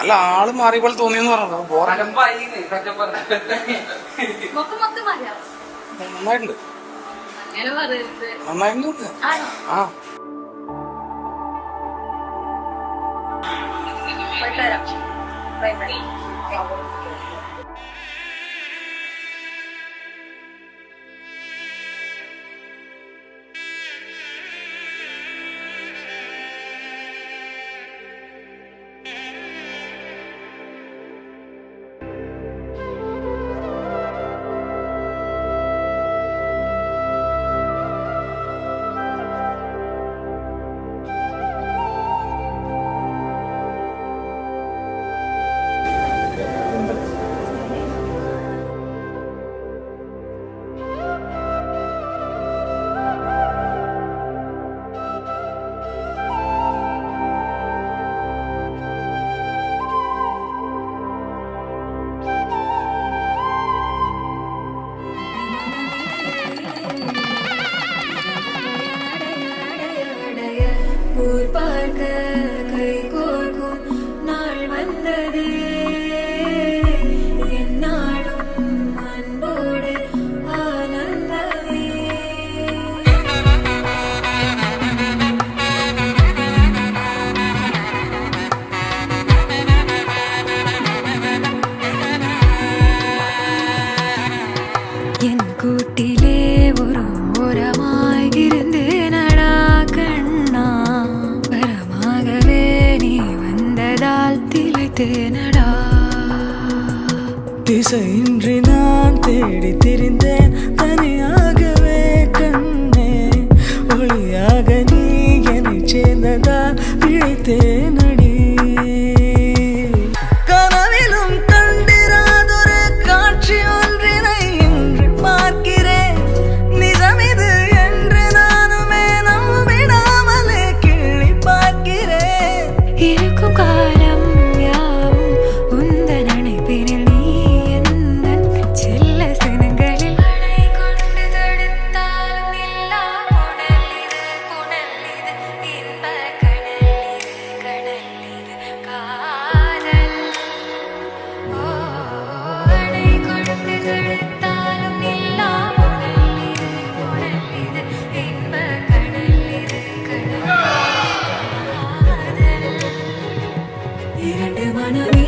അല്ല ആള് മാറിയ പോലെ തോന്നിയെന്ന് പറഞ്ഞു. നന്നായിട്ടുണ്ട്, നന്നായിട്ടുണ്ട്. ആ கூட்டிலே ஒரு ஓரமாய் இருந்தேனடா கண்ணா, வரமாகவே நீ வந்ததால் திளைத்தேனடா. திசையின்றி நான் தேடி திரிந்தேன் தனியாகவே கண்ணே, ஒளியாக நீ என்னை சேர்ந்ததால் பிழைத்தேனடி. கனவிலும் கண்டிராதொரு காட்சி ஒன்றினை இன்று பார்க்கிறேன், நிஜமிது என்று நானுமே நம்பிடாமலே கிள்ளி பார்க்கிறேன். இருக்கும் காலம் யாவும் உந்தன் அணைப்பினில் நீ எந்தன் செல்ல சினங்களில் அணை கொண்டு தடுத்தாலும் இல்லா புனல் இது, புனல் இது, இன்ப கடல் இது, கடல் இது, காதல். ஓ, அணை கொண்டு தடுத்தாலும் இல்லா புனல் இது, புனல் இது, இன்ப கடல் இது, கடல் இது, காதல். இரண்டு மனமே